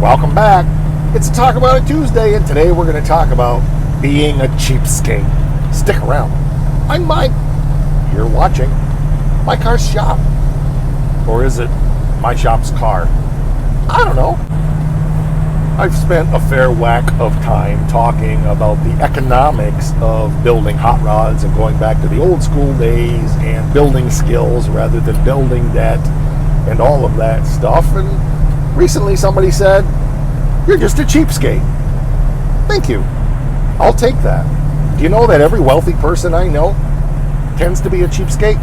Welcome back. It's a Talk About It Tuesday, and today we're going to talk about being a cheapskate. Stick around. I'm Mike. You're watching My Car's Shop. Or is it My Shop's Car? I don't know. I've spent a fair whack of time talking about the economics of building hot rods and going back to the old school days and building skills rather than building debt and all of that stuff. And recently somebody said, "You're just a cheapskate." Thank you. I'll take that. Do you know that every wealthy person I know tends to be a cheapskate?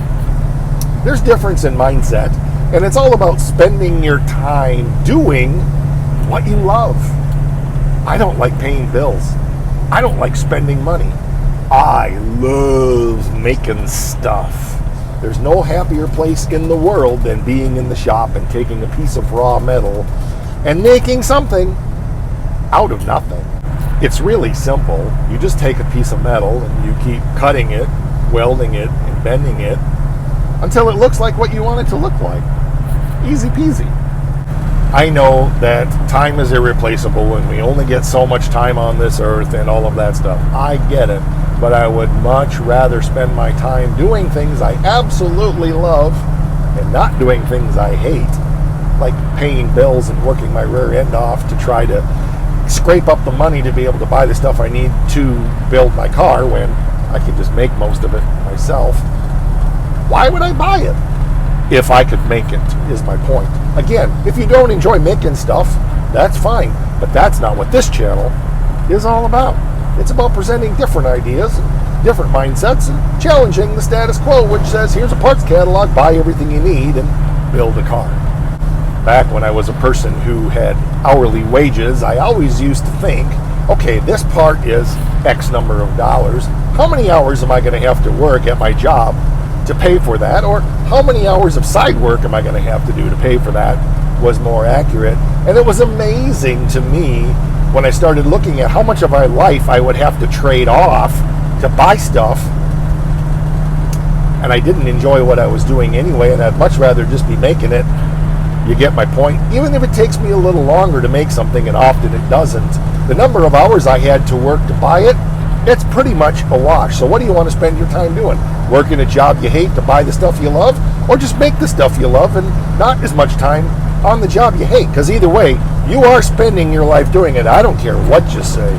There's difference in mindset, and it's all about spending your time doing what you love. I don't like paying bills. I don't like spending money. I love making stuff. There's no happier place in the world than being in the shop and taking a piece of raw metal and making something out of nothing. It's really simple. You just take a piece of metal and you keep cutting it, welding it, and bending it until it looks like what you want it to look like. Easy peasy. I know that time is irreplaceable and we only get so much time on this earth and all of that stuff. I get it, but I would much rather spend my time doing things I absolutely love and not doing things I hate, like paying bills and working my rear end off to try to scrape up the money to be able to buy the stuff I need to build my car when I can just make most of it myself. Why would I buy it if I could make it, is my point. Again, if you don't enjoy making stuff, that's fine, but that's not what this channel is all about. It's about presenting different ideas, different mindsets, and challenging the status quo, which says, here's a parts catalog, buy everything you need, and build a car. Back when I was a person who had hourly wages, I always used to think, okay, this part is X number of dollars. How many hours am I going to have to work at my job to pay for that? Or how many hours of side work am I going to have to do to pay for that was more accurate. And it was amazing to me when I started looking at how much of my life I would have to trade off to buy stuff. And I didn't enjoy what I was doing anyway, and I'd much rather just be making it. You get my point? Even if it takes me a little longer to make something, and often it doesn't, the number of hours I had to work to buy it, it's pretty much a wash. So what do you want to spend your time doing? Working a job you hate to buy the stuff you love, or just make the stuff you love and not as much time on the job you hate? Because either way, you are spending your life doing it. I don't care what you say.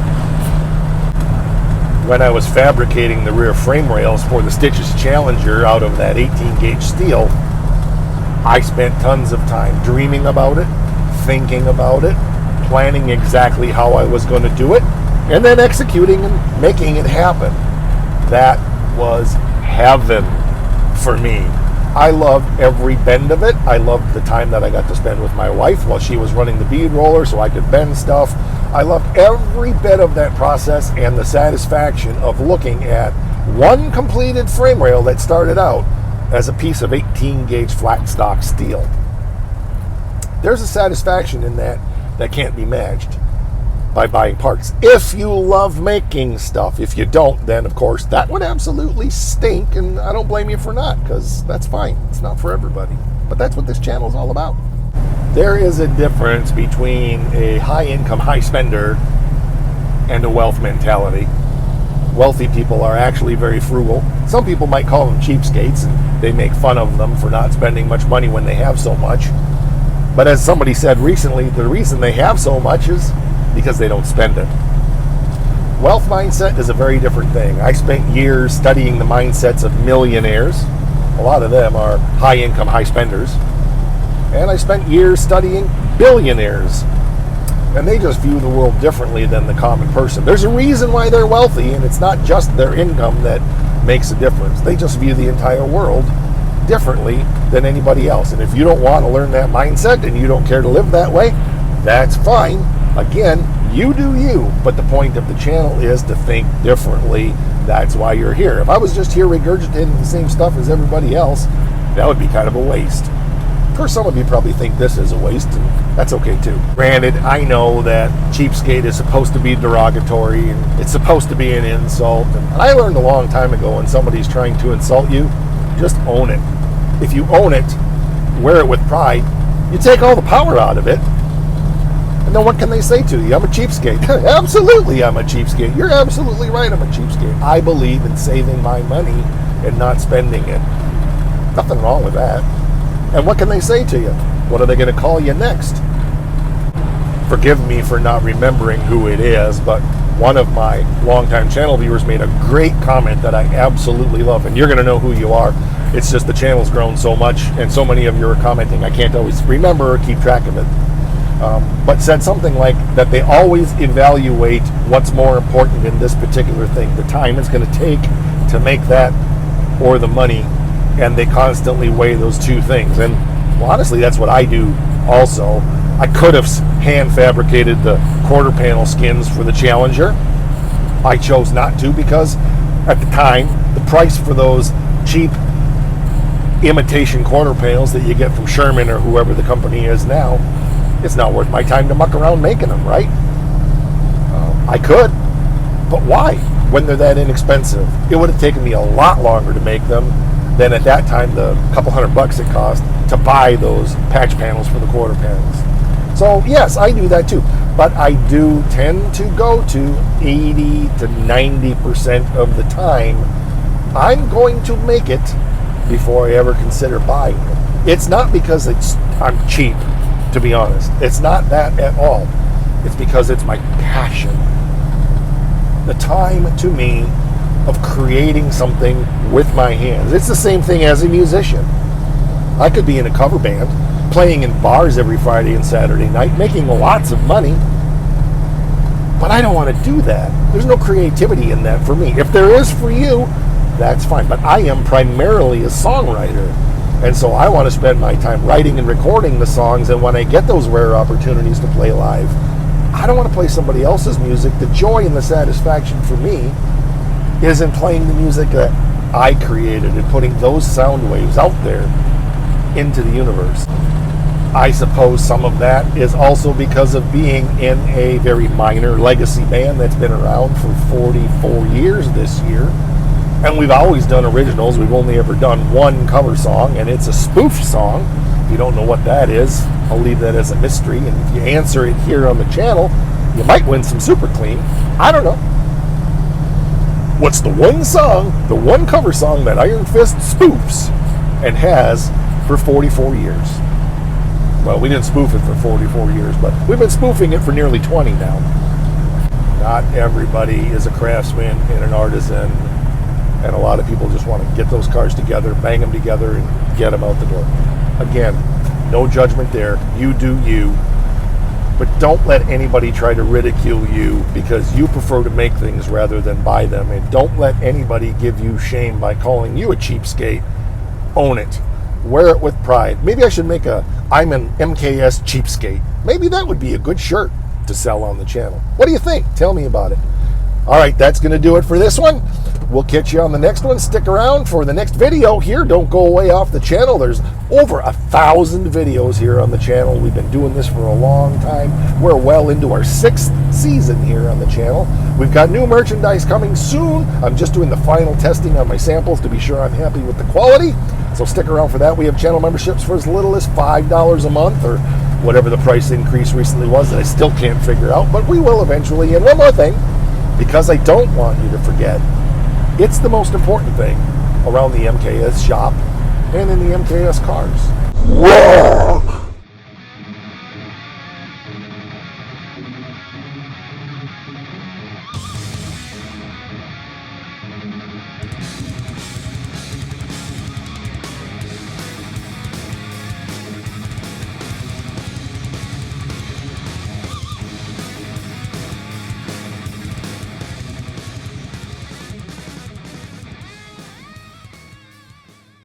When I was fabricating the rear frame rails for the Stitches Challenger out of that 18-gauge steel, I spent tons of time dreaming about it, thinking about it, planning exactly how I was going to do it, and then executing and making it happen. That was heaven for me. I loved every bend of it. I loved the time that I got to spend with my wife while she was running the bead roller so I could bend stuff. I loved every bit of that process and the satisfaction of looking at one completed frame rail that started out as a piece of 18-gauge flat stock steel. There's a satisfaction in that that can't be matched by buying parts. If you love making stuff. If you don't, then of course that would absolutely stink, and I don't blame you for not, because that's fine. It's not for everybody. But that's what this channel is all about. There is a difference between a high income, high spender and a wealth mentality. Wealthy people are actually very frugal. Some people might call them cheapskates, and they make fun of them for not spending much money when they have so much. But as somebody said recently, the reason they have so much is because they don't spend it. Wealth mindset is a very different thing. I spent years studying the mindsets of millionaires. A lot of them are high income, high spenders. And I spent years studying billionaires. And they just view the world differently than the common person. There's a reason why they're wealthy, and it's not just their income that makes a difference. They just view the entire world differently than anybody else. And if you don't want to learn that mindset and you don't care to live that way, that's fine. Again, you do you, but the point of the channel is to think differently. That's why you're here. If I was just here regurgitating the same stuff as everybody else, that would be kind of a waste. Of course, some of you probably think this is a waste, and that's okay too. Granted, I know that cheapskate is supposed to be derogatory, and it's supposed to be an insult, and I learned a long time ago when somebody's trying to insult you, just own it. If you own it, wear it with pride, you take all the power out of it, and then what can they say to you? I'm a cheapskate. Absolutely, I'm a cheapskate. You're absolutely right, I'm a cheapskate. I believe in saving my money and not spending it. Nothing wrong with that. And what can they say to you? What are they going to call you next? Forgive me for not remembering who it is, but one of my longtime channel viewers made a great comment that I absolutely love, and you're going to know who you are. It's just the channel's grown so much, and so many of you are commenting, I can't always remember or keep track of it. But said something like that they always evaluate what's more important in this particular thing, the time it's going to take to make that or the money, and they constantly weigh those two things. And well, honestly, that's what I do also. I could have hand fabricated the quarter panel skins for the Challenger. I chose not to because at the time, the price for those cheap imitation quarter panels that you get from Sherman or whoever the company is now, it's not worth my time to muck around making them, right? I could, but why when they're that inexpensive? It would have taken me a lot longer to make them than at that time the couple $100 it cost to buy those patch panels for the quarter panels. So yes, I do that too, but I do tend to go to 80 to 90% of the time I'm going to make it before I ever consider buying it. It's not because I'm cheap, to be honest. It's not that at all. It's because it's my passion. The time to me of creating something with my hands. It's the same thing as a musician. I could be in a cover band, playing in bars every Friday and Saturday night, making lots of money, but I don't want to do that. There's no creativity in that for me. If there is for you, that's fine, but I am primarily a songwriter, and so I want to spend my time writing and recording the songs, and when I get those rare opportunities to play live, I don't want to play somebody else's music. The joy and the satisfaction for me is in playing the music that I created and putting those sound waves out there into the universe. I suppose some of that is also because of being in a very minor legacy band that's been around for 44 years this year. And we've always done originals. We've only ever done one cover song, and it's a spoof song. If you don't know what that is, I'll leave that as a mystery. And if you answer it here on the channel, you might win some Super Clean. I don't know. What's the one song, the one cover song that Iron Fist spoofs and has for 44 years? Well, we didn't spoof it for 44 years, but we've been spoofing it for nearly 20 now. Not everybody is a craftsman and an artisan, and a lot of people just want to get those cars together, bang them together, and get them out the door. Again, no judgment there. You do you. But don't let anybody try to ridicule you because you prefer to make things rather than buy them. And don't let anybody give you shame by calling you a cheapskate. Own it. Wear it with pride. Maybe I should make I'm an MKS cheapskate. Maybe that would be a good shirt to sell on the channel. What do you think? Tell me about it. All right, that's going to do it for this one. We'll catch you on the next one. Stick around for the next video here. Don't go away off the channel. There's over 1,000 videos here on the channel. We've been doing this for a long time. We're well into our 6th season here on the channel. We've got new merchandise coming soon. I'm just doing the final testing on my samples to be sure I'm happy with the quality. So stick around for that. We have channel memberships for as little as $5 a month or whatever the price increase recently was that I still can't figure out, but we will eventually. And one more thing, because I don't want you to forget, it's the most important thing around the MKS shop and in the MKS cars. Rock!